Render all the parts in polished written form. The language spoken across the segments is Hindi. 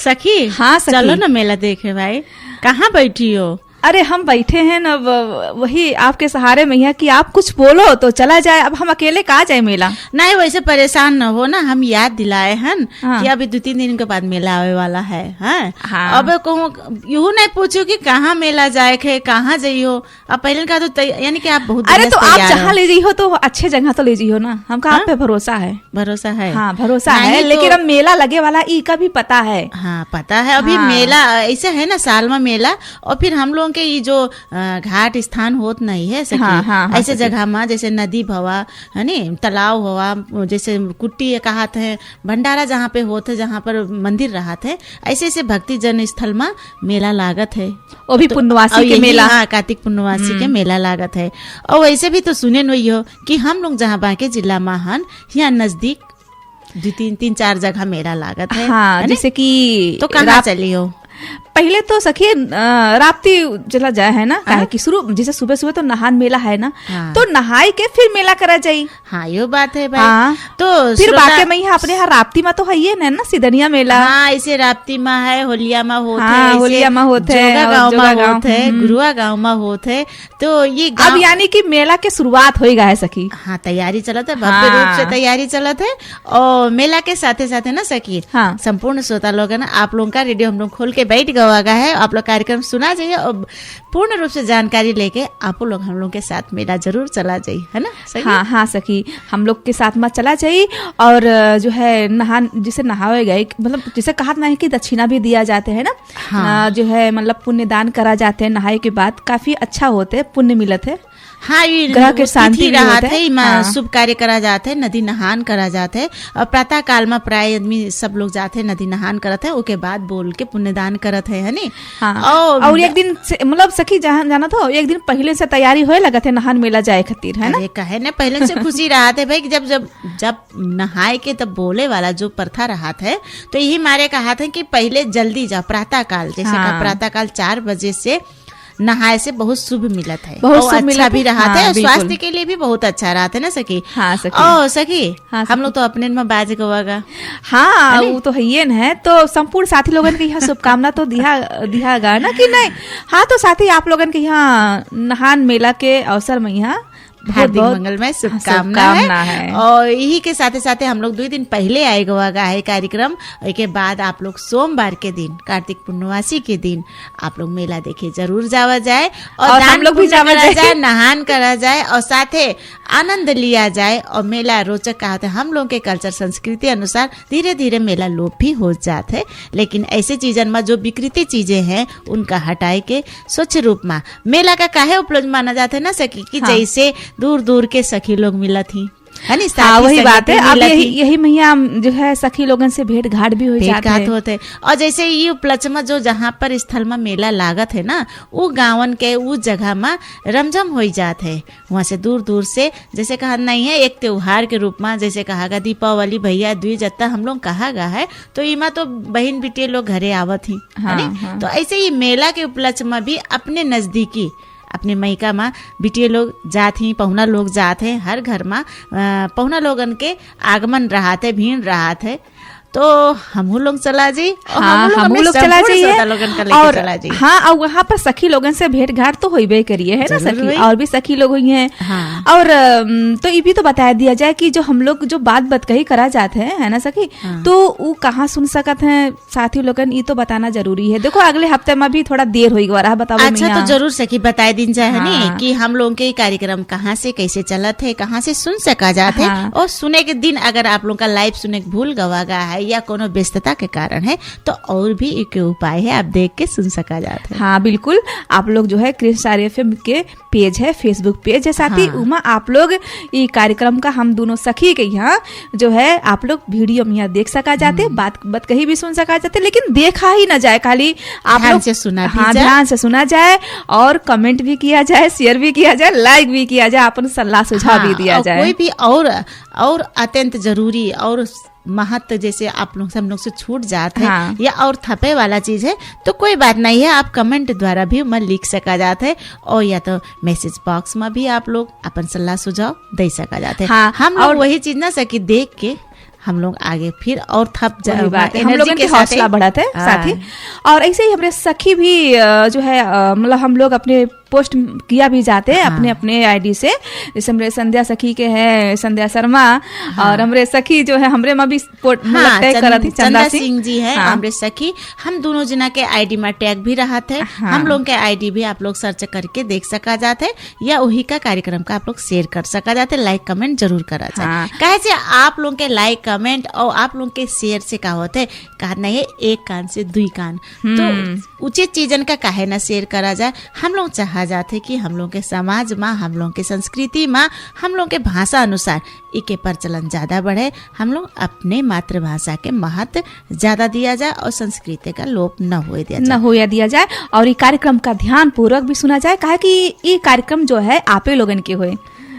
सखी हाँ सखी। चलो ना मेला देखे भाई। कहाँ बैठी हो? अरे हम बैठे हैं ना वही आपके सहारे मैया कि आप कुछ बोलो तो चला जाए। अब हम अकेले कहाँ जाए मेला? नहीं वैसे परेशान न हो ना, हम याद दिलाए हैं हाँ। कि अभी 2-3 दिन के बाद मेला आवे वाला है। हाँ। अब कहूँ यूँ नहीं पूछो कि कहाँ मेला जाए खे, कहाँ जाइयो। अब पहले का तो यानी कि आप बहुत अरे दिनों तो से आप तैयार जहाँ हो। ले जाइयो तो अच्छे जगह तो ले जाइयो ना। हमका आप पे भरोसा है। भरोसा है? हाँ भरोसा नहीं है, तो- लेकिन अब मेला लगे वाला ई का भी पता है। हाँ पता है। अभी हाँ। मेला ऐसे है ना, साल में मेला। और फिर हम लोगों के ये जो घाट स्थान होत नहीं है सखी, हाँ, हाँ, हाँ, ऐसे सखी। जगह में जैसे नदी भवा है नी, तालाब हवा, जैसे कुट्टी कहत है, भंडारा जहाँ पे होते, जहाँ पर मंदिर रहत है, ऐसे ऐसे भक्ति जन स्थल में मेला लागत है। वो भी और पुण्यवासी के यही, मेला। हाँ, कार्तिक पुण्यवासी के मेला लागत है। और वैसे भी तो सुने नहीं हो कि हम लोग जहाँ बांके जिला में हन, यहाँ नजदीक 2-3-4 जगह मेला लागत है। हाँ है नी? जैसे कि तो कहाँ चली हो? पहले तो सखी राप्ती चला जाए है ना, काहे कि शुरू जैसे सुबह सुबह तो नहान मेला है ना, हाँ। तो नहाई के फिर मेला करा जाई। हाँ यो बात है भाई। हाँ। तो फिर श्रोता- बाके में यहाँ अपने यहाँ राप्ती में तो है ये ना सिदनिया मेला। हाँ ऐसे राप्ती में है, होलिया में होते हाँ, ऐसे होलिया में होते हैं, जोगा और गाँव जोगा में गाँव, होते है, गुरुआ गाँव में होते है। तो ये अब गाँव यानी कि मेला के शुरुआत हो गया है सखी। हाँ तैयारी चलत है, भव्य हाँ। रूप से तैयारी चलत है। और मेला के साथे साथे ना सखी, हाँ। संपूर्ण श्रोता लोग है ना, आप लोगों का रेडियो हम लोग खोल के बैठ गवा है। आप लोग कार्यक्रम सुना जाइए और पूर्ण रूप से जानकारी लेके आप लोग हम लोग के साथ मेला जरूर चला जाइए, है ना सही? हाँ हाँ सखी, हम लोग के साथ में चला जाई। और जो है जिसे नहावे गए, मतलब जिसे कहा नहीं कि दक्षिणा भी दिया जाते है ना। हाँ। जो है मतलब पुण्य दान करा जाते हैं नहाए के बाद, काफी अच्छा होते है, पुण्य मिलत है। हाँ ये ग्रह के वो शांति तिथि भी रहत होता है, है। इमा हाँ। शुभ कार्य करा जाते है, नदी नहान करा जाते है। और प्रातः काल में प्राय आदमी सब लोग जाते हैं, नदी नहान करत है, उसके बाद बोल के पुण्यदान करत है नी? हाँ। और एक दिन मतलब सखी जहाँ जाना था, एक दिन पहले से तैयारी होए लगा थे नहान मेला जाए खातिर, है ना। अरे कहे ना पहले से खुशी रहा थे भाई कि जब जब जब नहाए के तब बोले वाला जो प्रथा रहा था, तो यही मारे कहा था कि पहले जल्दी जाओ प्रातः काल, जैसे हाँ। प्रातः काल 4 बजे से नहाए से बहुत शुभ मिलत है, बहुत और शुभ अच्छा मिलत भी है। रहा हाँ, है, और बिल्कुल। स्वास्थ्य के लिए भी बहुत अच्छा रहा था ना सखी। हाँ सखी। ओ सखी, हाँ, हम लोग तो अपने में बाज गवागा। हाँ वो तो है ये न है। तो संपूर्ण साथी लोगन के यहाँ शुभकामना तो दिया गा ना कि नहीं। हाँ तो साथी आप लोगन के यहाँ नहान मेला के अवसर में यहाँ हार्दिक मंगलमय शुभकामना है। और यही के साथे साथे हम लोग 2 दिन पहले आए गवागा है कार्यक्रम। के बाद आप लोग सोमवार के दिन, कार्तिक पूर्णवासी के दिन आप लोग मेला देखे जरूर जावा जाए, और हम दान लोग भी पुण्य जावा करा जाए। जाए, नहान करा जाए, और साथे आनंद लिया जाए। और मेला रोचक कहा था, हम लोग के कल्चर संस्कृति अनुसार धीरे धीरे मेला लोप भी हो जाते है, लेकिन ऐसे चीजन में जो विकृति चीजें हैं उनका हटाए के स्वच्छ रूप में मेला का काहे उपलब्ध माना जाता है ना सखी, कि हाँ। जैसे दूर दूर के सखी लोग मिलत थी, है नी? हाँ वही बात है। अब मिलत ही, यही मैया जो है सखी लोगन से भेंट घाट भी हो भेंट जाते घाट हैं। होते। और जैसे ये उपलक्ष्य में जो जहाँ पर स्थल में मेला लागत है ना, वो गाँवन के वो जगह में रमझम हो जात है। वहाँ से दूर दूर से, जैसे कहा नहीं है, एक त्योहार के रूप में, जैसे कहा गा दीपावली भैया द्विज जत्ता हम लोग कहा गा है, तो इमा तो बहन बेटे लोग घरे आवत ही, है नी? हाँ। तो ऐसे ही मेला के उपलक्ष्य में भी अपने नजदीकी अपने मैका में बिटिया लोग जात ही, पहुना लोग जात है, हर घर में पहुना लोगन के आगमन रहात है, भीड़ रहात है। तो हमहू लोग चला जी, और हाँ हम लोग चला जाइए। और हाँ और वहाँ पर सखी लोगन से भेंट घाट तो होइबे करिए, है ना जरूर सखी, होई। और भी सखी लोग हुई हैं। हाँ। और तो ये भी तो बताया दिया जाए कि जो हम लोग जो बात कही करा जाते हैं, है ना सखी, हाँ। तो वो कहाँ सुन सकत हैं साथी लोगन, ये तो बताना जरूरी है। देखो अगले हफ्ते में भी थोड़ा देर होई गवा रहा, बताओ अच्छा तो जरूर सखी बताए दिन चाहे हाँ। नी कि हम लोगों के कार्यक्रम कहाँ से कैसे चलत है, कहाँ से सुन सका जाते हाँ। है। और सुने के दिन अगर आप लोगों का लाइव सुने के भूल गवागा है या कोनो व्यस्तता के कारण है, तो और भी एक उपाय है, आप देख के सुन सका जाते है। हाँ बिल्कुल, आप लोग जो है कृष्ण FM के पेज है, फेसबुक पेज है साथी, हाँ। उमा आप लोग ये कार्यक्रम का हम दोनों सखी के यहाँ जो है आप लोग वीडियो में यहाँ देख सका जाते, बात कहीं भी सुन सका जाते, लेकिन देखा ही ना जाए, खाली आप ध्यान लोग से सुना भी हाँ जाए। ध्यान से सुना जाए, और कमेंट भी किया जाए, शेयर भी किया जाए, लाइक भी किया जाए, अपन सलाह सुझाव भी दिया और जाए। कोई भी और अत्यंत जरूरी और महत्व जैसे आप लोग सब लोग से छूट जाते हैं, हाँ। या और थपे वाला चीज है, तो कोई बात नहीं है, आप कमेंट द्वारा भी मैं लिख सका जाता है, और या तो मैसेज बॉक्स में भी आप लोग अपन सलाह सुझाव दे सका जाते हैं। हाँ, हम लोग और वही चीज ना सकी देख के हम लोग आगे फिर और थप वही बात है, हम एनर्जी लोगन के के साथ हौसला बढ़त है हाँ। साथी। और ऐसे ही हमारे सखी भी जो है मतलब हम लोग अपने पोस्ट किया भी जाते हैं हाँ। अपने अपने आईडी से। जैसे हमारे संध्या सखी के है संध्या शर्मा, और हमारे सखी जो है हमरे में भी हाँ, टैग करत थी चंदा सिंह जी है, हाँ। हमरे सखी। हम दोनों जना के आईडी में टैग भी रहा थे। हाँ। हम लोग के आईडी भी आप लोग सर्च करके देख सका जाते, या वही का कार्यक्रम का आप लोग शेयर कर सका जाते, लाइक कमेंट जरूर करा जाए। हाँ। कहे से आप लोग के लाइक कमेंट और आप लोग के शेयर से का होते, कहा नहीं है एक कान से दुई कान, तो उचित चीजन का काहे ना शेयर करा जाए। हम लोग चाह जाते कि हम लोग के समाज में, हम लोग के संस्कृति में, हम लोग के भाषा अनुसार इके प्रचलन ज्यादा बढ़े, हम लोग अपने मातृभाषा के महत्व ज्यादा दिया जाए और संस्कृति का लोप न होए दिया जाए। न होया दिया जाए, और ये कार्यक्रम का ध्यान पूर्वक भी सुना जाए, कहा कि ये कार्यक्रम जो है आपे लोगन के होए,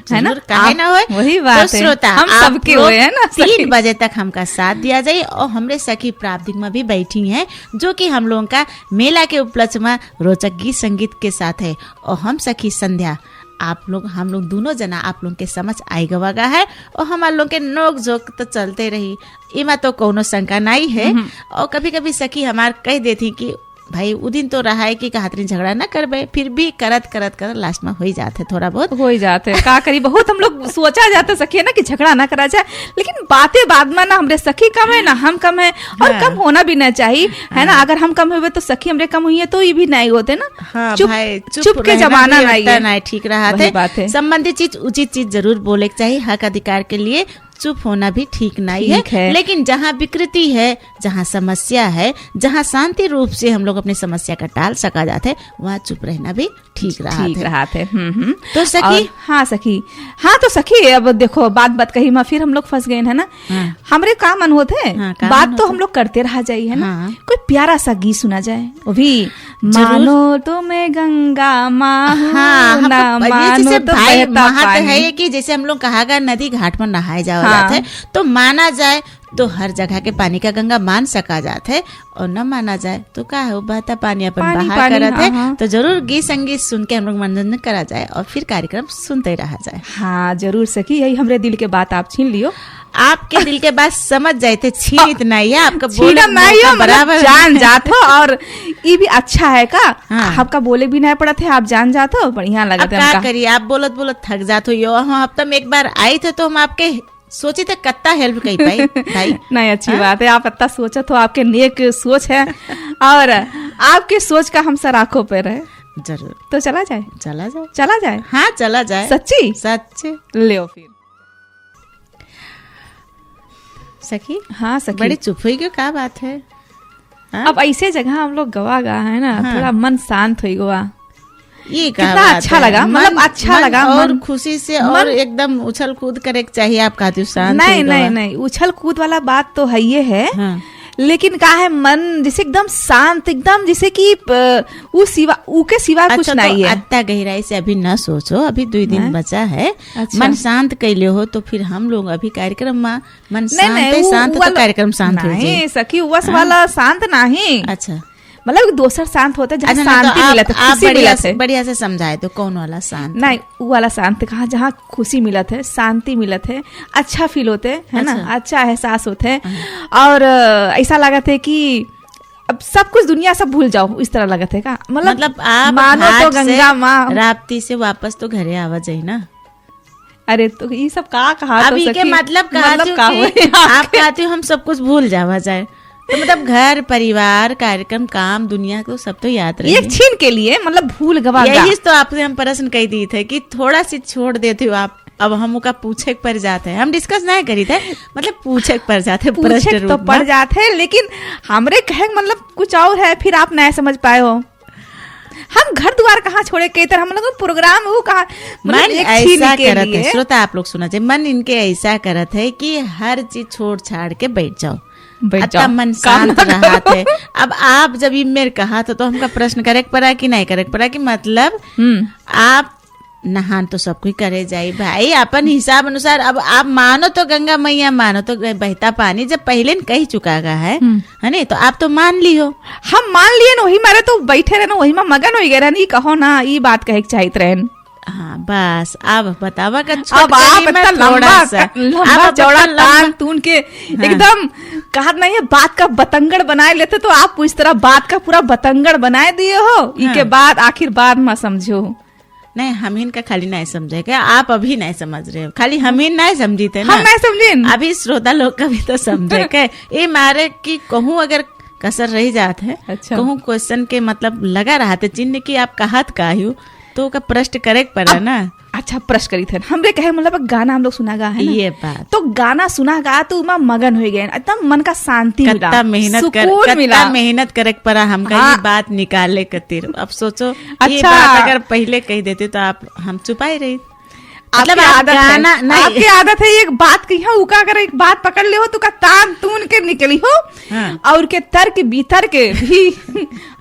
है ना, काहे ना होए। वही बात तो है, श्रोता हम आप सबके लोग होए है ना। 3 बजे तक हमका साथ दिया जाए, और हमरे सखी प्राप्तिक में भी बैठी हैं, जो कि हम लोगों का मेला के उपलक्ष्य में रोचक गीत संगीत के साथ है। और हम सखी संध्या हम लोग दोनों जना आप लोग के समझ आई गवागा है, और हमारे लोग के नोक झोंक तो चलते रही, इमा तो कोनो शंका नहीं है। और कभी कभी सखी हमार कह देती कि भाई उ दिन तो रहा है कि कहतरीन झगड़ा ना करबे, फिर भी करत लास्ट में हो ही जाते, थोड़ा बहुत हो ही जाते। का करी, बहुत हम लोग सोचा जाता सखी है ना कि झगड़ा ना करा जाए, लेकिन बातें बाद में ना हमरे सखी कम है ना हम कम है, और हाँ। कम होना भी ना चाहिए, है ना। अगर हम कम हुए तो सखी हमरे कम हुई है तो ये भी नहीं होते ना। हाँ चुप भाई, चुप के रहना जमाना भी नहीं उतना है। नहीं ठीक रहा वही बात है। संबंधित चीज उचित चीज जरूर बोले के चाहिए, हक अधिकार के लिए चुप होना भी ठीक नहीं ठीक है। लेकिन जहाँ विकृति है, जहाँ समस्या है, जहाँ शांति रूप से हम लोग अपनी समस्या का टाल सका जाते हैं, वहाँ चुप रहना भी ठीक रहा थे। तो सखी और, हाँ सखी, हाँ तो सखी अब देखो बात कही में फिर हम लोग फंस गए है ना। हाँ। हमरे का मन होते हाँ, का बात मन तो होते? हम लोग करते रह जाइए है ना। हाँ। कोई प्यारा सा गीत सुना जाए, वो भी मानो तो मैं गंगा माँ हूँ, हाँ, ना हमको ये मानो जैसे तो भाई बहता महत्व पानी। है ये कि जैसे हम लोग कहा नदी घाट पर नहाए जाओ हाँ। जाते है, तो माना जाए तो हर जगह के पानी का गंगा मान सका जाता है, और न माना जाए तो का है वो बहता पानी अपन पानी, बहा पानी, करत है। हाँ। तो जरूर गीत संगीत सुन के हम लोग मनोरंजन करा जाए, और फिर कार्यक्रम सुनते रहा जाए। हाँ जरूर सखी, यही हमरे दिल के बात आप छीन लियो। आपके दिल के बात समझ जाए थे, छीनित नहीं है आपका छीना बोले नहीं हो, मतलब बराबर जान जात हो, और ये भी अच्छा है का। हाँ। आपका बोले भी नहीं पड़ा थे, आप जान जात हो, बढ़िया लगा अब था क्या हमका। करिए, आप बोलत बोलत थक जात हो यो। हम हफ्ता में एक बार आए थे तो हम आपके सोचे थे कत्ता हेल्प कही पाई भाई। नहीं अच्छी बात है, आप इतना सोचा तो आपके नेक सोच है, और आपके सोच का हम सर आंखों पे रहे। जरूर तो चला जाए, चला जाए हाँ चला जाए, सच्ची सच्चे ले फिर सखी। हाँ सखी, बड़ी चुप हुई क्यों, क्या बात है? हाँ? अब ऐसे जगह हम लोग गवा गा है ना, हाँ। थोड़ा मन शांत हो गवा। ये क्या कितना बात अच्छा है? लगा, मतलब अच्छा लगा, और मन- खुशी से और एकदम उछल कूद करे के चाहिए। आप कहती हो शांत नहीं हुई नहीं गवा। नहीं, उछल कूद वाला बात तो है ये है, हाँ। लेकिन का है मन जैसे एकदम शांत, एकदम जैसे कि ऊ के सिवा कुछ अच्छा, नहीं तो है। अत्ता गहराई से अभी न सोचो, अभी 2 दिन हाँ? बचा है। अच्छा। मन शांत कैले हो तो फिर हम लोग अभी कार्यक्रम में मन नहीं शांत नहीं, है, ऊ शांत तो वाला- कार्यक्रम शांत हो नहीं जाए। सखी, वस वाला शांत नहीं, अच्छा मतलब दोसर शांत होता है जहाँ अच्छा, ना शांति तो मिलत है, आप खुशी बढ़िया मिलत है। बढ़िया से समझाए तो कौन वाला शांत? नहीं वो वाला शांत कहा जहाँ खुशी मिलत है, शांति मिलत है, अच्छा फील होते है ना, अच्छा। अच्छा एहसास होते है, और ऐसा लगत है कि अब सब कुछ दुनिया सब भूल जाओ, इस तरह लगत है का। मतलब आप मानो तो घाट से गंगा माँ, राप्ती से वापस तो घरे आवा जाए ना। अरे तो ये सब का कहा तो अभी के सखी? मतलब का हुए हुए? आप कहते हो हम सब कुछ भूल जावा जाए, तो मतलब घर परिवार कार्यक्रम काम दुनिया को सब तो याद रहे। एक छीन के लिए मतलब भूल गवा गा। यही तो आपसे हम प्रश्न कह दी थे कि थोड़ा सी छोड़ देते हो आप, अब हम का पूछे पर जाते हैं, हम डिस्कस नहीं करी थे, मतलब पूछे पर जाते पूछे प्रश्न तो रूप पड़ में। जाते हैं, लेकिन हमरे कहे का मतलब कुछ और है, फिर आप नहीं समझ पाए हो। हम घर द्वार कहाँ छोड़े के तरह, हम लोग प्रोग्राम वो कहा मन ऐसा करत है, श्रोता आप लोग सुना चाहिए, मन इनके ऐसा करत है कि हर चीज छोड़ छाड़ के बैठ जाओ, अतः मन शांत रहा थे। अब आप जब ये मेरे कहा तो हमका प्रश्न करे पड़ा कि नहीं करे पड़ा कि मतलब आप नहान तो सब कुछ करे जाए भाई अपन हिसाब अनुसार। अब आप मानो तो गंगा मैया, मानो तो बहता पानी, जब पहले न कही चुका है नहीं, तो आप तो मान ली हो। हम मान लिए न, वही मारे तो बैठे रहे, वही में मगन हो गए रहन, कहो ना ये बात कहे चाहिए रहन। हाँ बस अब बतावा का अब आप इतना लंबा चौड़ा तान तून के एकदम कहा नहीं है बात का बतंगड़ बनाए लेते, तो आप इस तरह बात का पूरा बतंगड़ बनाए दिए हो। इसके बाद आखिर बात में समझो। नहीं हम इनका खाली नहीं समझे क्या, आप अभी नहीं समझ रहे हो, खाली हम ही नहीं समझी थे ना, हम नहीं समझे, अभी श्रोता लोग का भी तो समझे के ये मारे की कहूँ अगर कसर रही जात है। अच्छा। कहूँ क्वेश्चन के मतलब लगा रहा थे चिन्ह की आप कहत काहू तो का प्रश्न करे पड़ा ना। अच्छा प्रश्न करी थे हमरे कहे मतलब गाना हम लोग सुना गा है ना, ये बात तो गाना सुना गा तो उमा मगन हो गए, एकदम मन का शांति मिला, कत्ता मेहनत करे पड़ा हमका। हाँ। ये बात निकाले कतिर अब सोचो। अच्छा। ये बात अगर पहले कह देते तो आप हम छुपाई रही। मतलब आपकी आदत है एक बात की है उका अगर एक बात पकड़ ले हो तो का तान तून के निकली हो। हाँ। और के तर्क भीतर के भी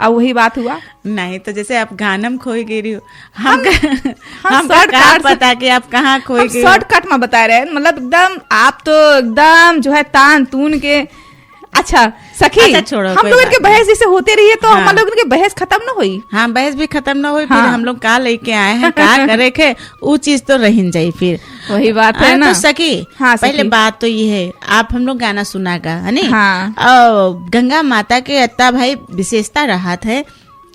अब वही बात हुआ नहीं तो जैसे आप गानम खोई गिरी हो हम कहाँ पता कि आप कहाँ खोई गई। शॉर्टकट में बता रहे हैं मतलब एकदम आप तो एकदम जो है तान तून के। अच्छा सखी। अच्छा, छोड़ो हम लोग इनके बहस जैसे होते रहिए तो हम लोग इनके बहस खत्म न हुई। हाँ बहस भी खत्म न हुई। हाँ। फिर हम लोग का लेके आए हैं का करे के वो चीज तो रही जाये फिर वही बात है ना। तो सखी। हाँ, पहले बात तो ये है आप हम लोग गाना सुनागा है नी। हाँ। गंगा माता के अत्ता भाई विशेषता रहा है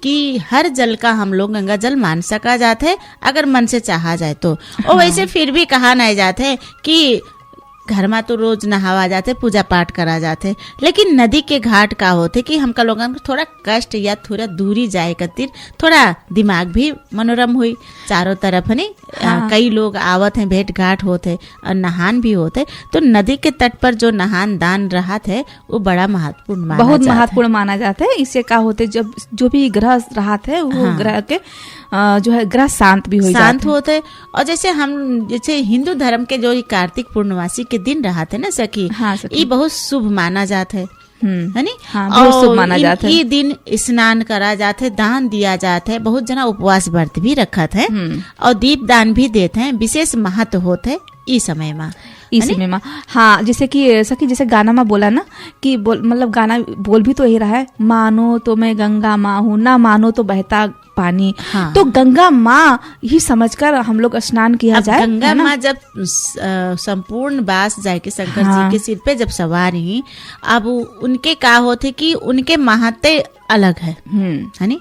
कि हर जल का हम लोग गंगा जल मान सका जाते है अगर मन से चाहा जाए तो। और वैसे फिर भी कहा नहीं जाते कि घर में तो रोज नहावा जाते पूजा पाठ करा जाते, लेकिन नदी के घाट का होते कि हमका लोगन को थोड़ा कष्ट या थोड़ा दूरी जाए कतिर थोड़ा दिमाग भी मनोरम हुई चारों तरफ नहीं। हाँ। कई लोग आवत हैं भेंट घाट होते और नहान भी होते, तो नदी के तट पर जो नहान दान रहा थे वो बड़ा महत्वपूर्ण बहुत महत्वपूर्ण माना जाता है। इससे क्या होते जब जो भी ग्रह रहा थे वो हाँ। ग्रह के जो है ग्रह शांत भी हो शांत होते। और जैसे हम जैसे हिंदू धर्म के जो कार्तिक पूर्णवासी के दिन रहा थे ना सखी। हाँ, ये बहुत शुभ माना जाता है नी। हाँ, बहुत शुभ माना जाता है। ये दिन स्नान करा जाते दान दिया जाता है, बहुत जना उपवास व्रत भी रखत है और दीप दान भी देते हैं। विशेष महत्व होते है इस समय में में। हाँ जैसे कि सखी जैसे गाना में बोला ना कि मतलब गाना बोल भी तो यही रहा है, मानो तो मैं गंगा माँ हूँ ना मानो तो बहता पानी। हाँ। तो गंगा माँ ही समझकर हम लोग स्नान किया जाए। गंगा माँ जब संपूर्ण बास जाए के शंकर हाँ। जी के सिर पे जब सवार ही अब उनके का होते कि उनके महत्व अलग है नी।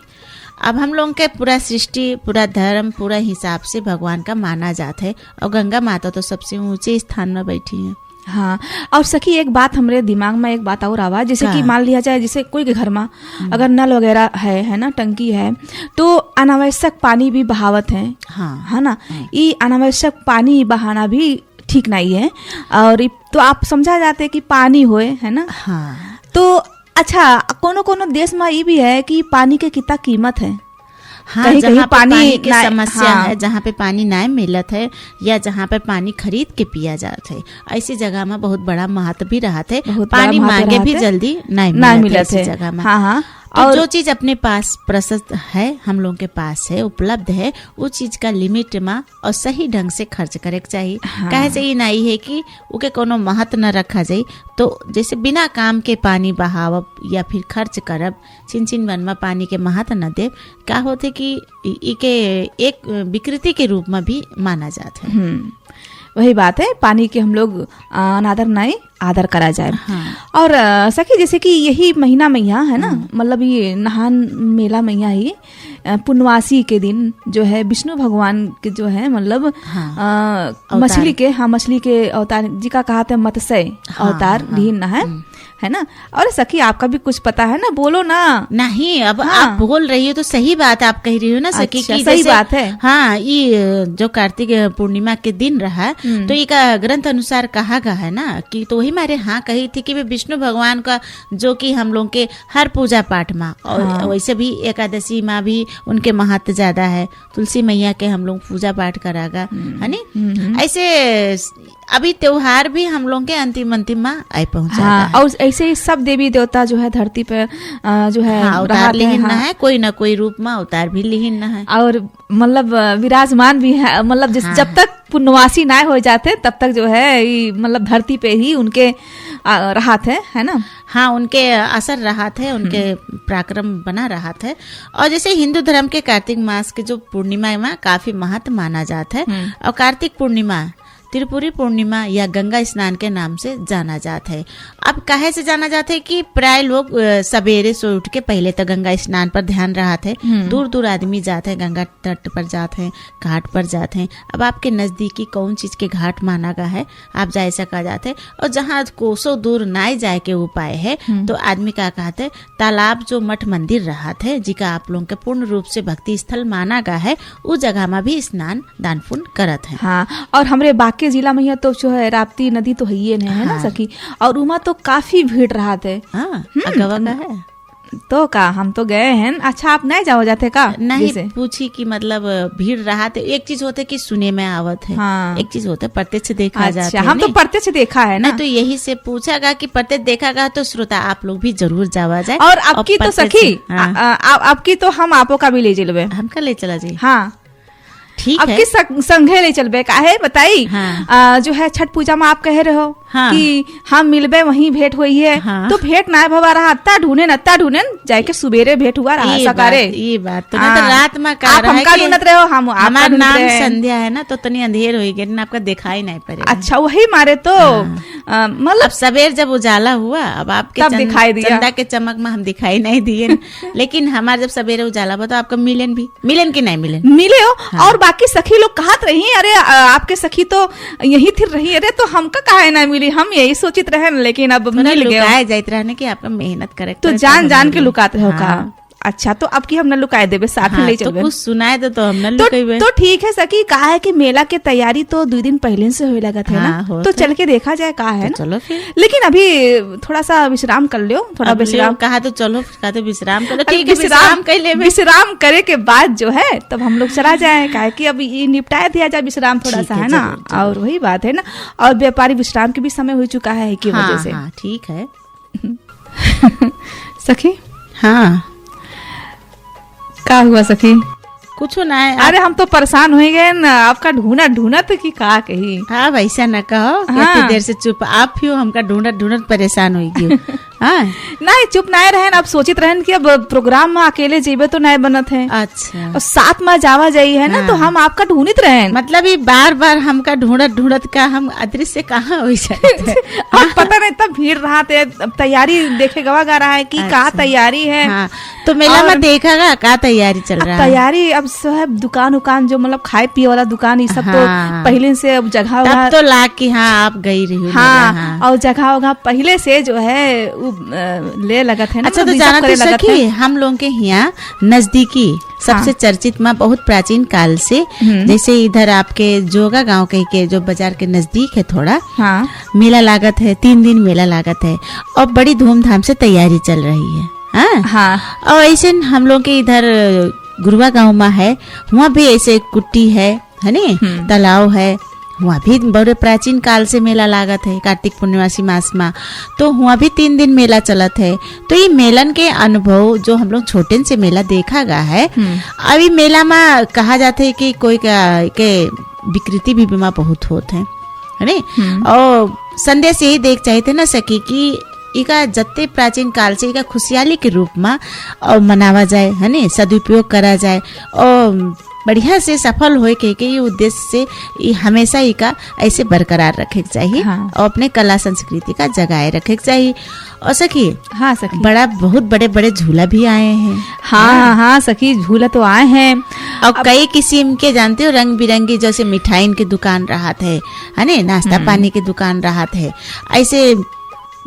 अब हम लोगों के पूरा सृष्टि पूरा धर्म पूरा हिसाब से भगवान का माना जाता है और गंगा माता तो सबसे ऊंचे स्थान में बैठी है। हाँ और सखी एक बात हमारे दिमाग में एक बात और आवा जैसे कि मान लिया जाए जैसे कोई के घर में अगर नल वगैरह है ना टंकी है तो अनावश्यक पानी भी बहावत है। हाँ है ना। ये अनावश्यक पानी बहाना भी ठीक नहीं है और तो आप समझा जाते कि पानी होए है ना। हाँ तो अच्छा कोनो देश में ये भी है कि पानी के कितना कीमत है। हाँ, कहीं कहीं पानी की समस्या हाँ। है जहाँ पे पानी नहीं मिलत है या जहाँ पे पानी खरीद के पिया जाता है ऐसी जगह में बहुत बड़ा महत्व भी रहा है। पानी मांगे भी जल्दी नहीं मिलत है जगह में। हाँ हाँ तो और जो चीज अपने पास प्रशस्त है हम लोगों के पास है उपलब्ध है वो चीज का लिमिट में और सही ढंग से खर्च करे चाहिए। हाँ। कहे चाहिए नहीं है कि उके कोनो महत्व न रखा जाए तो जैसे बिना काम के पानी बहाव या फिर खर्च करब छिन वन में पानी के महत्व न दे का होते कि इके एक विकृति के रूप में भी माना जाता है। वही बात है पानी के हम लोग अनादर नहीं आदर करा जाए। हाँ। और सखी जैसे कि यही महीना मैया है ना मतलब ये नहान मेला मैया ही पूर्णवासी के दिन जो है विष्णु भगवान के जो है मतलब हाँ। मछली के अवतार जी का कहा था मत्स्य अवतार लीन है ना। और सखी आपका भी कुछ पता है ना बोलो ना। नहीं अब हाँ। आप बोल रही हो तो सही बात आप कह रही हो ना सखी। अच्छा, की सही बात है। हाँ ये जो कार्तिक पूर्णिमा के दिन रहा तो ये का ग्रंथ अनुसार कहा गया है ना कि तो वही मारे हाँ कही थी कि वे विष्णु भगवान का जो कि हम लोग के हर पूजा पाठ में और हाँ। वैसे भी एकादशी में भी उनके महत्व ज्यादा है। तुलसी मैया के हम लोग पूजा पाठ करागा है नी। ऐसे अभी त्योहार भी हम लोग के अंतिम में आए पहुंचा हाँ, और ऐसे ही सब देवी देवता जो है धरती पे जो है हाँ, अवतार लिहिन है कोई ना कोई रूप में अवतार भी लिहिन है और मतलब विराजमान भी है मतलब हाँ। जब तक पूर्णवासी ना हो जाते तब तक जो है मतलब धरती पे ही उनके रहा थे, है ना? हाँ, उनके असर रहा थे, उनके पराक्रम बना रहा थे। और जैसे हिंदू धर्म के कार्तिक मास के जो पूर्णिमा में काफी महत्व माना जाता है, और कार्तिक पूर्णिमा त्रिपुरी पूर्णिमा या गंगा स्नान के नाम से जाना जाता है। अब काहे से जाना जाता है कि प्राय लोग सवेरे सो उठ के पहले तो गंगा स्नान पर ध्यान रहा थे, दूर दूर आदमी जाते हैं, गंगा तट पर जाते हैं, घाट पर जाते हैं। अब आपके नजदीकी कौन चीज के घाट माना गया है, आप जा सका जाते हैं। और जहाँ कोसों दूर नाई जाए के उपाय है, तो आदमी का कहते तालाब जो मठ मंदिर रहा थे, जिका आप लोगों के पूर्ण रूप से भक्ति स्थल माना गया है, उस जगह में भी स्नान दान पुण्य करत है। हाँ, और हमरे बाकी जिला में यहाँ तो जो है राप्ती नदी तो है ना सखी, और उमा तो काफी भीड़ रहा थे। गवा का है तो का हम तो गए हैं। अच्छा, आप नहीं जाओ जाते का? नहीं पूछी कि मतलब भीड़ रहा थे। एक चीज होते कि सुने में आवत है, हाँ। एक चीज होते प्रत्यक्ष देखा जाता है। हम तो प्रत्यक्ष देखा है ना, तो यही से पूछागा कि प्रत्यक्ष देखा गया, तो श्रोता आप लोग भी जरूर जावा जाए। और आपकी तो सखी आपकी तो हम आपो का भी ले चलबे, हमका ले चला जी। हाँ ठीक है, आपकी संघे ले चलबे का है बताई। हाँ। जो है छठ पूजा में आप कह रहे हो, हाँ। कि हम मिलबे वहीं भेंट हुई है। हाँ। तो भेंट ना भवा रहा, अत्ता ढूंढे जाके सुबेरे भेंट हुआ रहा सकारे। ये बात तो ना, तो रात में का आप हमका ढूंढत रहे हो, हम हमारा नाम संध्या है ना, तो तनी अंधेर हो गया, आपका दिखाई नहीं पड़ेगा। अच्छा, वही मारे तो मतलब सवेर जब उजाला हुआ, अब आपके दिखाई दिया, चंदा के चमक में हम दिखाई नहीं दिए। लेकिन हमारे जब सवेरे उजाला हुआ तो आपका मिलन की नहीं मिले हो। हाँ। और बाकी सखी लोग कहत रही, अरे आपके सखी तो यही थिर रही, अरे तो हमका काहे ना मिली, हम यही सोचित रहे, लेकिन अब मिल गए। जाइत रहने की आपका मेहनत करे तो जान के लुकाते हो का। अच्छा, तो अब की हम न लुकाए देवे, साथ में ले चलबे। तो कुछ सुनाए तो हम न लुकाएबे। तो ठीक है सखी, कहा है कि मेला के तैयारी तो 2 दिन पहले से होए लगा था ना, तो चल के देखा जाए कहा है ना। चलो फिर, लेकिन अभी थोड़ा सा विश्राम कर लियो, थोड़ा विश्राम कहा तो चलो, कहा तो विश्राम कर लो। ठीक है, विश्राम कर ले। विश्राम करे के बाद जो है तब हम लोग चला जाए, काहे कि अब ये निपटाया दिया जाए विश्राम थोड़ा सा, है ना। और वही बात है ना, और व्यापारी विश्राम के भी समय हो चुका है की वजह से। ठीक है सखी। हाँ, का हुआ सखी? कुछ ना है। अरे हम तो परेशान हो गए ना, आपका ढूंढत कि का कही। हाँ, वैसा न कहो। हाँ। इतनी देर से चुप आप ही हो, हमका ढूंढत परेशान हो गई। हाँ, नहीं चुप नहीं रहे, अब सोचित रहन कि अब प्रोग्राम में अकेले जेबे तो नहीं बनत है। अच्छा, और साथ में जावा जाई है ना। हाँ। तो हम आपका ढूंढित रहे, मतलब ये बार हमका ढूंढत का हम अदृश्य कहाँ हो जाते। अब पता नहीं, तब भीड़ रहा थे, तैयारी देखे गवा गा रहा है कि का तैयारी है। हाँ, तो मेला में देखेगा का तैयारी चल रहा है। तैयारी अब सब दुकान जो मतलब खाए पिए वाला दुकान, ये सब तो पहले से अब जगह तो ला की। हाँ, आप गई रही। हाँ, और जगह पहले से जो है ले लगा थे ना। अच्छा, तो जाना तो सखी, हम लोग के यहाँ नजदीकी सबसे चर्चित में बहुत प्राचीन काल से, जैसे इधर आपके जोगा गांव के जो बाजार के नजदीक है थोड़ा, हाँ, मेला लागत है। 3 दिन मेला लागत है और बड़ी धूमधाम से तैयारी चल रही है। हाँ। और ऐसे हम लोग के इधर गुरुआ गांव में है, वहाँ भी ऐसे कुट्टी है ना, तालाब है, वहाँ भी बड़े प्राचीन काल से मेला लागत है। कार्तिक पूर्णिमासी मास में तो वहाँ भी 3 दिन मेला चलत है। तो ये मेलन के अनुभव जो हम लोग छोटे से मेला देखा गया है, अभी मेला में कहा जाता है कि कोई के विकृति भी बीमा बहुत होते हैं, है ना। और संदेश यही देख चाहते ना सकी कि इका जत्ते प्राचीन काल से इका खुशहाली के रूप में मनावा जाए, है ना, सदुपयोग करा जाए और बढ़िया से सफल होए के ये उद्देश्य से हमेशा ही का ऐसे बरकरार रखे चाहिए। हाँ। और अपने कला संस्कृति का जगाए रखे चाहिए। और सखी, हाँ सखी, बहुत बड़े झूला भी आए हैं। हाँ सखी, झूला तो आए हैं और कई किस्म के, जानते हो, रंग बिरंगी, जैसे मिठाई की दुकान रहा है ना, नाश्ता पानी की दुकान रहा है, ऐसे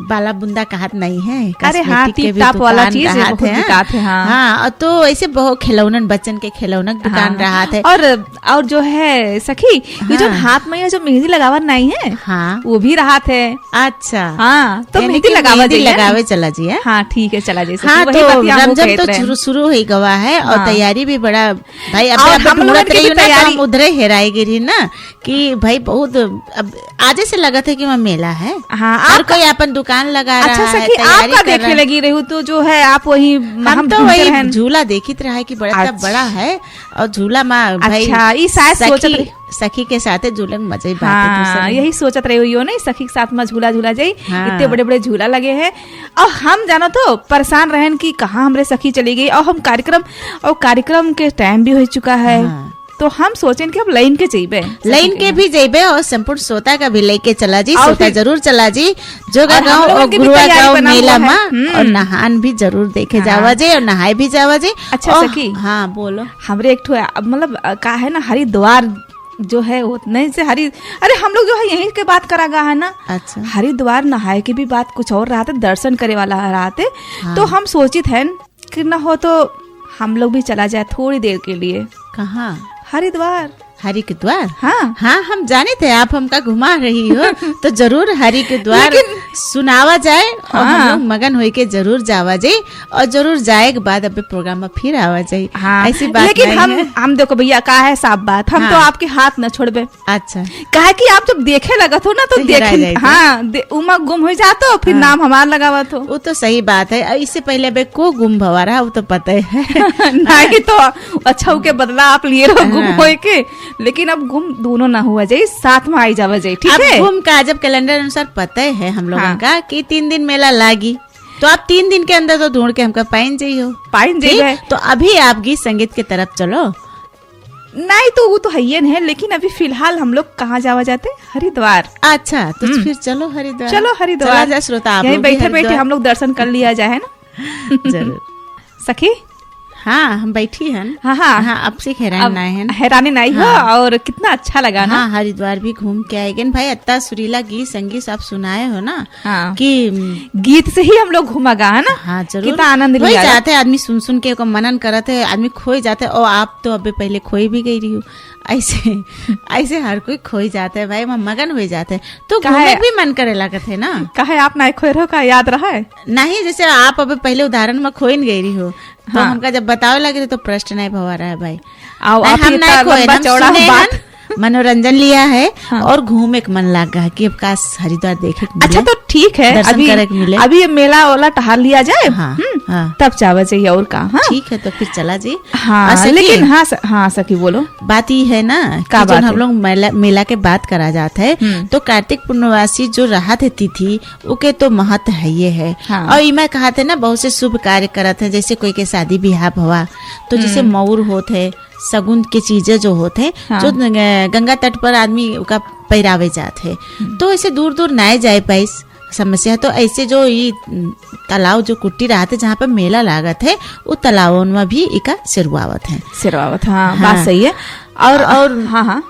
बाला बुंदा कहत नहीं है। अरे हाँ, टिप टाप वाला चीज है। हाँ, तो ऐसे बहुत खिलौनन, बच्चन के खिलौनन दुकान रहा है। और जो है सखी, ये जो हाथ में जो मेहंदी लगावा नहीं है, हाँ, वो भी रहा है। अच्छा, हाँ, तो मेहंदी लगावे चला जी। हाँ ठीक है, चला जी। हाँ, तो रमजान तो शुरू हो गवा है और तैयारी भी बड़ा भाई अब उधरे हेराई गिरी ना कि भाई बहुत अब आजे से लगा था कि वहाँ मेला है। हाँ, और कोई अपन दुकान लगा अच्छा रहा है, सखी, आप तैयारी का कर रहा देखे है। लगी रही तो जो है आप वही हम तो घूमते वही रहें। झूला देखित रहा है कि बड़ा अच्छा। बड़ा है और झूला माँ भाई अच्छा, ई शायद सोचत सखी रही। सखी के साथ झूले में मजे ही बात है हाँ, दूसरे। यही सोचत रहे हुई हो नहीं, सखी के साथ में झूला झूला जाई। हाँ। इतने बड़े बड़े झूला लगे हैं और हम जानो तो परेशान रहन कि कहाँ हमरे सखी चली गई, और हम कार्यक्रम के टाइम भी हो चुका है। हाँ। तो हम सोचें कि अब लाइन के चाहिए, लाइन के भी जेबे और संपूर्ण सोता का भी लेके चला जी, और सोता फिर- जरूर चला जी, जोगा और हम गाँव लोगन और की भी गुरुआ तैयारी गाँव बना मेला हुआ है। माँ, और नहान भी जरूर देखे हाँ। जावा जे और नहाए भी जावा जे। अच्छा और- सखी। हाँ बोलो। हमरे एक ठो मतलब का है ना, हरिद्वार जो है उतने से अरे हम लोग जो है यहीं के बात करा गा है ना। अच्छा। हरिद्वार नहाए की भी बात कुछ और रहा था, दर्शन करे वाला रहा थे। हाँ। तो हम सोचित हैं कि न हो तो हम लोग भी चला जाए थोड़ी देर के लिए कहाँ? हरिद्वार। हरि के द्वार। हाँ, हाँ हम जाने थे आप हमका घुमा रही हो तो जरूर हरि के द्वार सुनावा जाए और हम हाँ। लोग मगन होई के जरूर जावा जाए और जरूर जाए के बाद अबे प्रोग्राम में फिर आवा जाए। हाँ, ऐसी बात लेकिन नहीं है। हम देखो भैया का है साफ बात, हम हाँ। तो आपके हाथ न छोड़बे। अच्छा। काहे कि आप जब देखे लगत हो ना तो तो हेरा देखे, जाइत हो। हाँ, उमा गुम हो जातो, फिर हाँ। नाम हमार लगावत हो। वो तो सही बात है। इससे पहले अबे को गुम भवा रहा वो तो पता है। नहीं तो अच्छा के बदला आप लिए रहो गुम हाँ। होए के, लेकिन अब गुम दोनों ना हुआ जाए, साथ में आई जावा जाए, ठीक अब है। घूम का जब कैलेंडर अनुसार पता है हम लोगों हाँ। का कि 3 दिन मेला लागी, तो आप 3 दिन के अंदर तो ढूंढ के हमका पाइन जाइयो। पाइन ठीक? जाइए। तो अभी आप गीत संगीत के तरफ चलो। नहीं तो वो तो है ही है, लेकिन अभी फिलहाल हम लोग कहाँ जावा जाते, हरिद्वार। अच्छा तो फिर चलो हरिद्वार। चलो चला हरिद्वार, जा श्रोता, आप यहीं लोग भी बैठे बैठे हरिद्वार। हम लोग दर्शन कर लिया जाए, है ना। जरूर। सखी, हाँ हम बैठी हैं। हाँ हाँ हाँ अब से हैरान ना है। हैरानी नहीं हो, हाँ। और कितना अच्छा लगा ना। हाँ हरिद्वार भी घूम के आएंगे भाई। इतना सुरीला गीत संगीत आप सुनाए हो ना हाँ। कि गीत से ही हम लोग घूमागा, है ना। हाँ जरूर कितना आनंद खोई लिया जाते हैं आदमी, सुन सुन के ओकर मनन करते है आदमी, खोई जाते है। और आप तो अबे पहले खोई भी गई रही हो। ऐसे ऐसे हर कोई खोई जाता है भाई, हम मगन हो जाते हैं। तो काहे- घूमे भी मन करे लगत है ना। कहे आप ना खोए रहो का याद रहा है। नहीं जैसे आप अबे पहले उदाहरण में खोइन गई रही हो, तो हाँ। हमका जब बतावे लगे तो प्रश्न नहीं भवा रहा है भाई। आओ नहीं, आप हम ये नहीं खोए, लंबा हम चौड़ा सुने बात। हन, मनोरंजन लिया है। हाँ। और घूमे के मन लगा कि अब काश हरिद्वार देखे के अच्छा मिले। तो ठीक है, दर्शन अभी करे के मिले। अभी ये मेला वाला टहल लिया जाए। हाँ, हाँ। तब चावा चाहिए और का। हाँ, ठीक है तो फिर चला जी। हाँ, और सखी, लेकिन हाँ हाँ सखी बोलो। बात ये है ना का कि बात जब हम है? लोग मेला के बात करा जाता है तो कार्तिक पूर्णवासी जो राहत है तिथि उके तो महत्व है ये है। हाँ। और इमा कहा थे ना बहुत से शुभ कार्य करत है, जैसे कोई के शादी ब्याह भवा तो जैसे मऊर होते है, सगुन के चीजें जो होते हैं हाँ। जो गंगा तट पर आदमी का पहरावे जाते हैं। तो ऐसे दूर दूर ना जाए पाइस समस्या। तो ऐसे जो ये तालाब जो कुट्टी रहते जहाँ पे मेला लागत है वो तालाबों में भी इका सिरवावत है। सिरवावत, हाँ, हाँ। बात सही है। और हाँ हाँ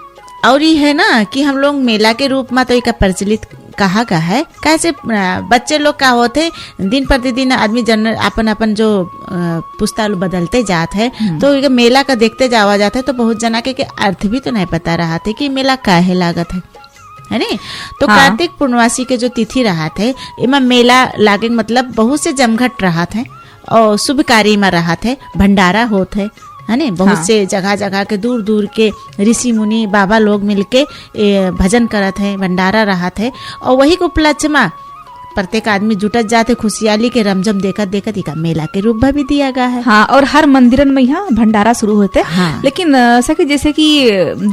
और ये है ना कि हम लोग मेला के रूप में तो एक प्रचलित कहा का है। कैसे बच्चे लोग का होते दिन प्रतिदिन आदमी जनरल अपन अपन जो पुस्ता बदलते जात है तो एक मेला का देखते जावा जाता है। तो बहुत जना के अर्थ भी तो नहीं पता रहा थे कि मेला काहे लागत है नी। तो हाँ। कार्तिक पूर्णवासी के जो तिथि रहा थे इमा मेला लागे मतलब बहुत से जमघट रहा थे और शुभ कार्य में रहा थे, भंडारा होते है नी। बहुत हाँ। से जगह जगह के दूर दूर के ऋषि मुनि बाबा लोग मिलके भजन करत है, भंडारा रहत है। और वही के उपलक्ष्य में प्रत्येक आदमी जुटत जाते खुशहाली के रमझम देखत देखत इका मेला के रूप में भी दिया गया है। हाँ, और हर मंदिरन में यहाँ भंडारा शुरू होते हैं। हाँ। लेकिन सखी जैसे कि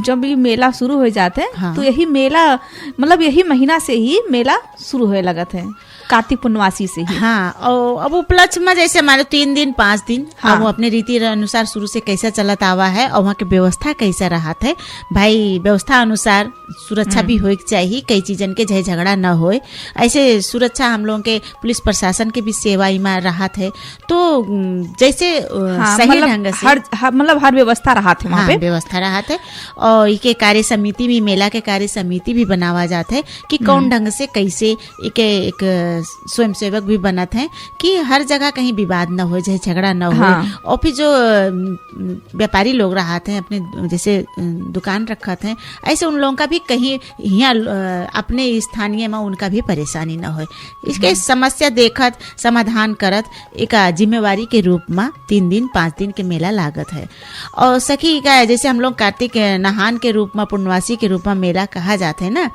जब ये मेला शुरू हो जाते हैं हाँ। तो यही मेला मतलब यही महीना से ही मेला शुरू होए लगत है, कार्तिक पूर्णवासी से ही। हाँ और अब उपलक्ष्य में जैसे हमारे 3 दिन 5 दिन हाँ। अब वो अपने रीति अनुसार शुरू से कैसा चलत आवा है और वहाँ के व्यवस्था कैसा रहा थे भाई। व्यवस्था अनुसार सुरक्षा भी होए चाहिए, कई चीजन के झय झगड़ा न होए। ऐसे सुरक्षा हम लोगों के पुलिस प्रशासन के भी सेवा में रहा थे। तो जैसे हाँ, सही मतलब ढंग से मतलब हर व्यवस्था रहा थे वहाँ हाँ, पे। व्यवस्था रहा थे। और इके कार्य समिति भी मेला के कार्य समिति भी बनावा जाते कि कौन ढंग से कैसे एक स्वयं सेवक भी बनत है कि हर जगह कहीं विवाद न हो जाए, झगड़ा न हो। हाँ। और फिर जो व्यापारी लोग रहते हैं अपने जैसे दुकान रखत हैं ऐसे उन लोगों का भी कहीं यहाँ अपने स्थानीय में उनका भी परेशानी न हो। इसके समस्या देखत समाधान करत एक जिम्मेवारी के रूप में 3 दिन 5 दिन के मेला लागत है। और सखी का जैसे हम लोग कार्तिक नहान के रूप में पूर्णवासी के रूप में मेला कहा जाता है ना,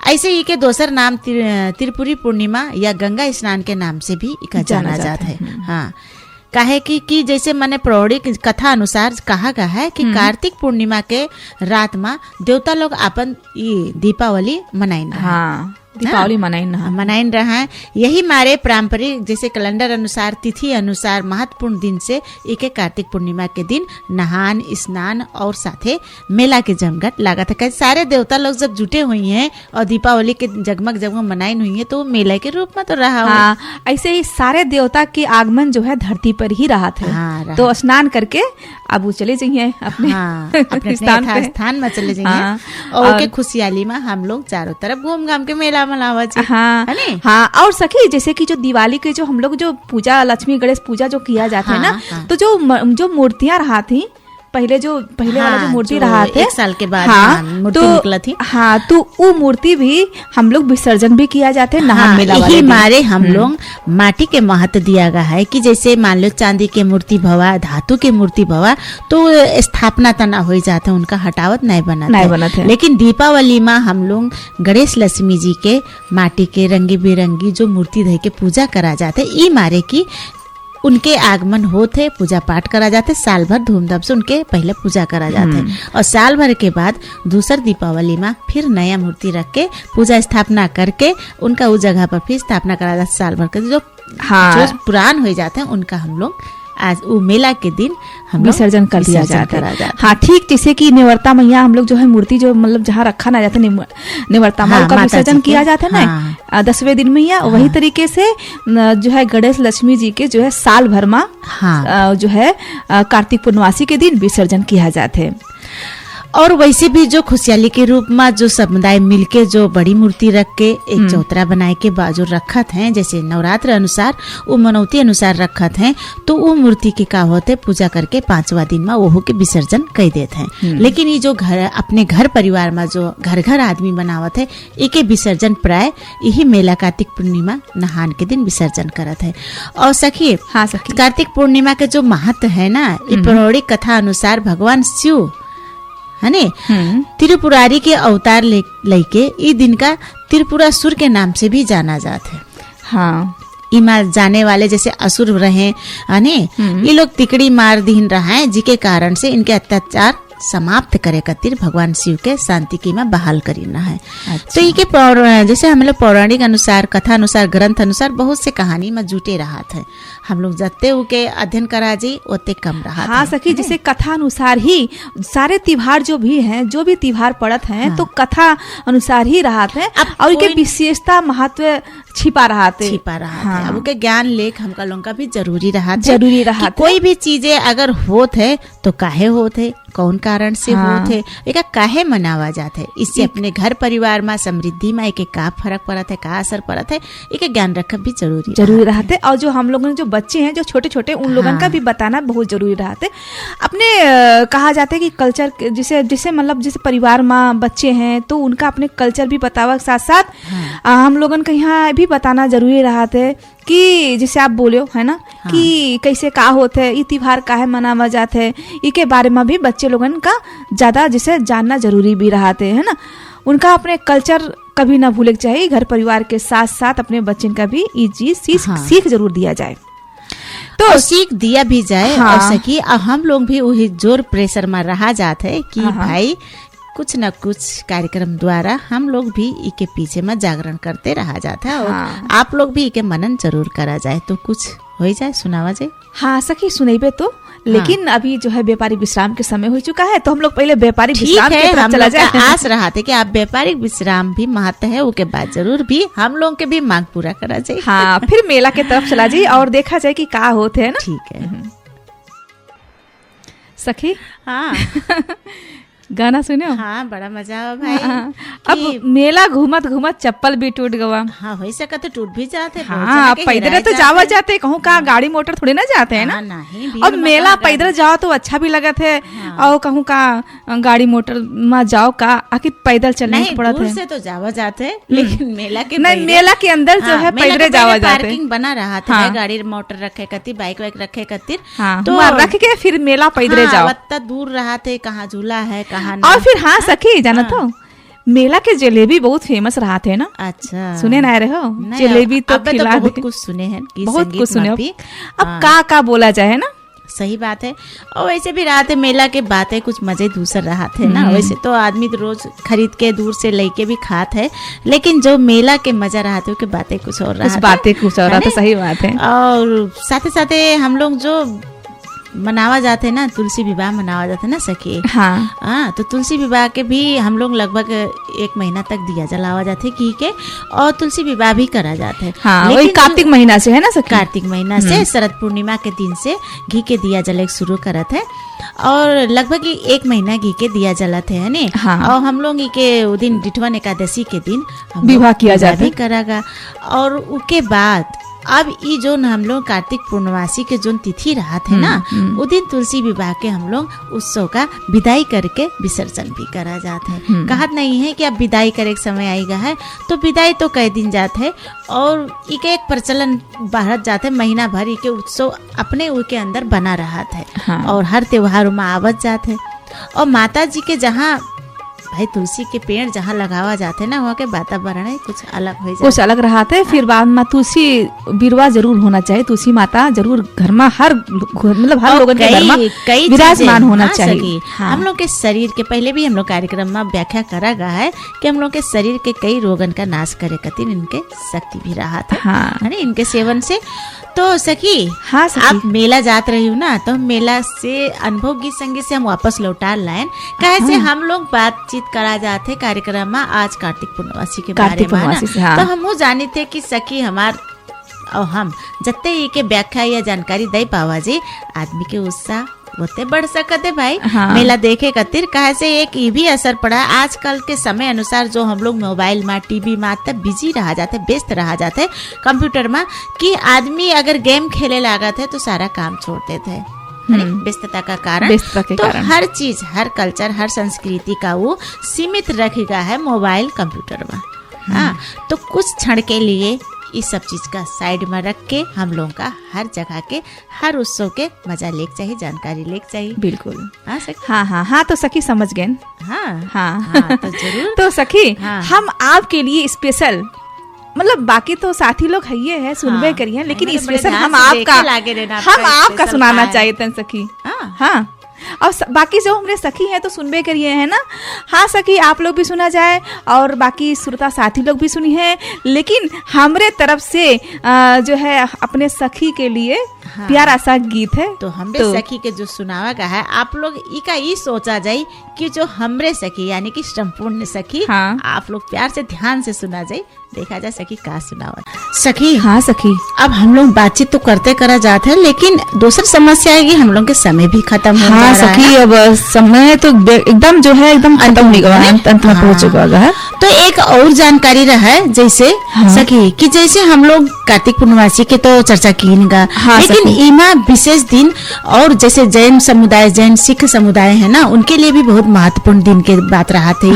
ऐसे ही के दोसर नाम त्रिपुरी पूर्णिमा या गंगा स्नान के नाम से भी इका जाना जाता है। हाँ, काहे कि जैसे मैंने पौराणिक कथा अनुसार कहा गया है कि कार्तिक पूर्णिमा के रात में देवता लोग अपन दीपावली मनाइन रहे। हाँ, दीपावली मनाइन रहा है। यही मारे पारंपरिक जैसे कैलेंडर अनुसार तिथि अनुसार महत्वपूर्ण दिन से एक कार्तिक पूर्णिमा के दिन नहान स्नान और साथे मेला के जमघट लागत है। सारे देवता लोग जब जुटे हुई हैं और दीपावली के जगमग जगमग मनाइन हुई है तो मेला के रूप में तो रहा। हाँ, ऐसे ही सारे देवता के आगमन जो है धरती पर ही रहा था। हाँ, तो स्नान करके अब वो चले जाइए अपने अपने स्थान में चले जाइए। और के खुशहाली में हम लोग चारों तरफ घूम घाम के मेला मनावा। हाँ, और सखी जैसे कि जो दिवाली के जो हम लोग जो पूजा लक्ष्मी गणेश पूजा जो किया जाता है ना, तो जो मूर्तियां रहा थी पहले वाला जो मूर्ति रहा थे 1 साल के बाद मूर्ति निकला थी। हाँ, तो वो मूर्ति भी हम लोग विसर्जन भी किया जाते हैं नहान मेला वाले दिन। मारे हम लोग माटी के महत्व दिया गया है कि जैसे मान लो चांदी के मूर्ति भवा धातु के मूर्ति भवा तो स्थापना तना हो जाते हैं, उनका हटावत नहीं बनाते। लेकिन दीपावली में हम लोग गणेश लक्ष्मी जी के माटी के रंगी बिरंगी जो मूर्ति धर के पूजा करा जाते ई मारे की उनके आगमन होते पूजा पाठ करा जाते। साल भर धूमधाम से उनके पहले पूजा करा जाते और साल भर के बाद दूसर दीपावली में फिर नया मूर्ति रख के पूजा स्थापना करके उनका उस जगह पर फिर स्थापना करा जाता। साल भर के जो पुरान हो जाते हैं उनका हम लोग आज वो मेला के दिन हम विसर्जन कर दिया जाता है। हाँ, ठीक जैसे कि निवर्ता मैया हम लोग जो है मूर्ति जो मतलब जहाँ रखा ना जाता निवर्ता माँ का विसर्जन किया जाता है ना 10वें दिन मैया, वही तरीके से जो है गणेश लक्ष्मी जी के जो है साल भर में जो है कार्तिक पूर्णवासी के दिन विसर्जन किया जाते है। और वैसे भी जो खुशहाली के रूप में जो समुदाय मिलके जो बड़ी मूर्ति रख के एक चौतरा बनाए के बाजू रखत हैं, जैसे नवरात्र अनुसार वो मनौती अनुसार रखत हैं, तो वो मूर्ति के का होते पूजा करके 5वां दिन में वो के विसर्जन कर देते हैं। लेकिन ये जो घर अपने घर परिवार में जो घर आदमी बनावत है एक विसर्जन प्राय यही मेला कार्तिक पूर्णिमा नहान के दिन विसर्जन करत है। और सखी कार्तिक पूर्णिमा के जो महत्व है ना, ये पौराणिक कथा अनुसार भगवान शिव है ने त्रिपुरारी के अवतार लेके इस दिन का त्रिपुरासुर के नाम से भी जाना जाता है। हाँ, इमा जाने वाले जैसे असुर रहे ये लोग तिकड़ी मार दीन रहा है, जिके कारण से इनके अत्याचार समाप्त करे खातिर भगवान शिव के शांति की में बहाल करीना है। तो ये जैसे हम लोग पौराणिक अनुसार कथा अनुसार ग्रंथ अनुसार बहुत से कहानी में जुटे रहा था। हम लोग जत्ते के अध्ययन करा जी उतने कम रहा। हाँ सखी, जैसे कथा अनुसार ही सारे त्योहार जो भी हैं, जो भी त्योहार पड़त हैं तो कथा अनुसार ही रहा थे और उनके विशेषता महत्व छिपा रहा थे। अब के ज्ञान लेख हमका लोगों का भी जरूरी रहा। कोई भी चीजें अगर होत है तो काहे होत है, कौन कारण से होत है, एक काहे मनावा जाते है, इससे अपने घर परिवार में समृद्धि में एक का फर्क पड़त है, का असर पड़त है, एक ज्ञान रखब भी जरूरी रहते। और जो हम लोगों जो बच्चे हैं जो छोटे छोटे उन लोगों का भी बताना बहुत जरूरी रहते। अपने कहा जाता है कि कल्चर जिसे मतलब जैसे परिवार में बच्चे हैं तो उनका अपने कल्चर भी बतावा साथ साथ हम लोगों का यहाँ भी बताना जरूरी रहते कि जैसे आप बोले है ना कि कैसे का होते है, ये त्योहार काहे मनावा जाते है, इसके बारे में भी बच्चे लोगन का ज्यादा जैसे जानना जरूरी भी रहते है ना। उनका अपने कल्चर कभी ना भूले चाहिए। घर परिवार के साथ साथ अपने बच्चन का भी ये चीज सीख जरूर दिया जाए, तो सीख दिया भी जाए। और सकी हम लोग भी वही जोर प्रेशर में रहा जाते है कि भाई कुछ न कुछ कार्यक्रम द्वारा हम लोग भी इके पीछे में जागरण करते रहा जाता है। और आप लोग भी इके मनन जरूर करा जाए तो कुछ हो जाए, सुनावा जाए। हाँ सखी, सुनेबे तो लेकिन अभी जो है व्यापारिक विश्राम के समय हो चुका है तो हम लोग पहले व्यापारिक विश्राम की तरफ चला जाए। आस रहा थे कि आप व्यापारिक विश्राम भी महत्व है, उसके बाद जरूर भी हम लोग के भी मांग पूरा करा जाए। हाँ, फिर मेला के तरफ चला जाए और देखा जाए कि का होते है ना। ठीक है सखी। हाँ गाना सुनो। हाँ, बड़ा मजा आवा भाई। अब मेला घूमत घूमत चप्पल भी टूट गवा। हाँ, हो सका तो टूट भी जाते। हाँ, पैदल तो जावा जाते, कहूँ कहाँ गाड़ी मोटर थोड़े ना जाते हैं ना। और मेला पैदल जाओ तो अच्छा भी लगा थे। और कहूँ कहाँ गाड़ी मोटर में जाओ का आखिर पैदल चलने पड़ा था। से तो जावा जाते, लेकिन मेला के नहीं, मेला के अंदर जो है पैदल जावा जाते। पार्किंग बना रहा था, गाड़ी मोटर रखे कती, बाइक वाइक रखे कती, तो रख के फिर मेला पैदल जाओ। दूर रहा थे, कहाँ झूला है। और फिर हाँ सखी जाना तो मेला के जलेबी बहुत फेमस रहा थे ना। अच्छा, सुने ना रहे हो? नहीं, जलेबी तो अब खिला बहुत दे। कुछ सुने हैं, गीत बहुत संगीत कुछ सुने में हो। भी। अब का बोला जाए ना। सही बात है। और वैसे भी रात मेला के बातें कुछ मजे दूसर रहा थे ना। वैसे तो आदमी तो रोज खरीद के दूर से लेके भी खात है, लेकिन जो मेला के मजा रहा थे उसके बातें कुछ और रहा कुछ बातें कुछ और रहा था। सही बात है। और साथे साथे हम लोग जो मनावा जाते ना, तुलसी विवाह मनावा जाते ना सखी। हाँ, तो तुलसी विवाह के भी हम लोग लगभग 1 महीना तक दिया जलावा जाते घी के, और तुलसी विवाह भी करा जाते। हाँ, वही कार्तिक महीना से है ना सखी। कार्तिक महीना से शरद पूर्णिमा के दिन से घी के दिया जले शुरू करत है, और लगभग 1 महीना घी के दिया जलत है ने। हाँ। और हम लोग के वो दिन डिठवन एकादशी के दिन विवाह किया जाता भी करागा। और उसके बाद अब ये जो हम लोग कार्तिक पूर्णवासी के जो तिथि रहा थे ना, उस दिन तुलसी विवाह के हम लोग उत्सव का विदाई करके विसर्जन भी करा जाते हैं। कहत नहीं है कि अब विदाई करे के समय आएगा है, तो विदाई तो कई दिन जाते है, और इके एक प्रचलन बढ़त जाते, महीना भर इके उत्सव अपने उनके अंदर बना रहा था। हाँ। और हर त्योहार में आवत जाते। और माता जी के जहाँ भाई तुलसी के पेड़ जहाँ लगावा जाते ना, वहाँ के वातावरण कुछ अलग हो जाता, कुछ अलग रहा था। फिर बाद में तुलसी बिरवा जरूर होना चाहिए। तुलसी माता जरूर घर में हर मतलब हर लोगों के घर में विराजमान होना चाहिए। हाँ। हम लोग के शरीर के पहले भी हम लोग कार्यक्रम में व्याख्या करा गया है कि हम लोग के शरीर के कई रोगन का नाश करे खातिर इनके शक्ति भी रहा था। हाँ। इनके सेवन से। तो सखी, हाँ सखी, आप मेला जात रही हो ना, तो मेला से अनुभव गीत संगीत से हम वापस लौटा लाइन। कहे से हम लोग बातचीत करा जाते कार्यक्रम में आज कार्तिक पूर्णवासी के बारे में ना। हाँ। तो हम जानी थे कि सखी हमार और हम जत्ते ही के व्याख्या या जानकारी दे पावा जी, आदमी के उत्साह होते बढ़ सकते भाई। हाँ। मेला देखे खातिर कहे से एक ये भी असर पड़ा है आजकल के समय अनुसार, जो हम लोग मोबाइल में टीवी में तब बिजी रहा जाते, व्यस्त रहा जाते कंप्यूटर में, कि आदमी अगर गेम खेले लागत है तो सारा काम छोड़ते थे व्यस्तता का कारण। तो हर चीज, हर कल्चर, हर संस्कृति का वो सीमित रखेगा है मोबाइल कंप्यूटर में। हाँ, तो कुछ क्षण के लिए इस सब चीज का साइड में रख के हम लोगों का हर जगह के हर उत्सव के मजा लेक चाहिए, जानकारी लेक चाहिए। बिल्कुल। हाँ सखी। हाँ, तो सखी समझ गए। हाँ, तो जरूर। तो सखी, हम आपके लिए स्पेशल, मतलब बाकी तो साथी लोग है सुनबे करिए, लेकिन स्पेशल हम आपका सुनाना चाहिए तन सखी। हाँ, और बाकी जो हमारे सखी हैं तो सुनबे करिए है ना। हाँ सखी, आप लोग भी सुना जाए और बाकी श्रोता साथी लोग भी सुनी है, लेकिन हमरे तरफ से जो है अपने सखी के लिए प्यारा सा गीत है। तो हमरे सखी के जो सुनावा का है, आप लोग इका ये सोचा जाए कि जो हमरे सखी यानी कि संपूर्ण सखी, आप लोग प्यार से ध्यान से सुना जाए, देखा जाए सखी का सुनावा सखी। हाँ सखी, अब हम लोग बातचीत तो करते करा जाते हैं, लेकिन दूसरी समस्या है कि हम लोग के समय भी खत्म हो रहा सखी है। अब समय तो एकदम जो है एकदम खत्म हो गया है, अंत में पहुंच चुका है। तो एक और जानकारी रहा है जैसे सखी कि जैसे हम लोग कार्तिक पूर्णवासी के तो चर्चा की गा, लेकिन इमा विशेष दिन और जैसे जैन समुदाय, जैन सिख समुदाय है ना, उनके लिए भी बहुत महत्वपूर्ण दिन के बात रहा थे।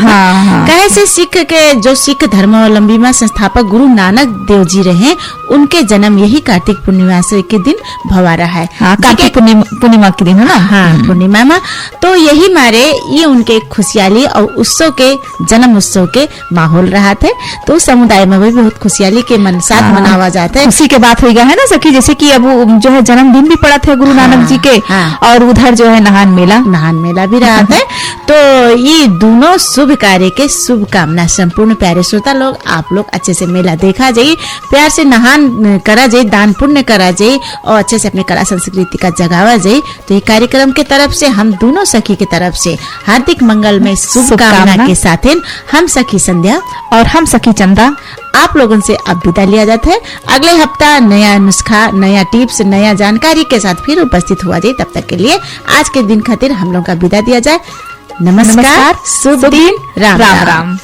कहे से सिख के जो सिख धर्मावलंबी में संस्थापक गुरु नानक देव जी रहे, उनके जन्म यही कार्तिक पूर्णिमा के दिन भवा रहा है। कार्तिक पूर्णिमा के दिन है ना। हाँ, पूर्णिमा में। तो यही मारे ये उनके खुशहाली और उत्सव के जन्म उत्सव के माहौल रहा थे। तो समुदाय में भी बहुत खुशहाली के मन साथ मनावा जाता है। उसी के बात हो गया है ना सखी, जैसे कि अब जो है जन्मदिन भी पड़ा था गुरु नानक जी के, और उधर जो है नहान मेला भी रहा था। तो ये दोनों शुभ कार्य के शुभकामना संपूर्ण प्यारे श्रोता लोग, आप लोग अच्छे से मेला देखा जाए, प्यार से नहान करा जाए, दान पुण्य करा जाए, और अच्छे से अपनी कला संस्कृति का जगावा जाए। तो ये कार्यक्रम के तरफ से हम दोनों सखी की तरफ से हार्दिक मंगल में शुभकामना के साथ हम सखी संध्या और हम सखी चंदा आप लोगों से अब विदा लिया जाता है। अगले हफ्ता नया नुस्खा, नया टिप्स, नया जानकारी के साथ फिर उपस्थित हुआ जाए। तब तक के लिए आज के दिन खातिर हम लोग का विदा दिया जाए। नमस्कार, शुभ दिन, राम राम।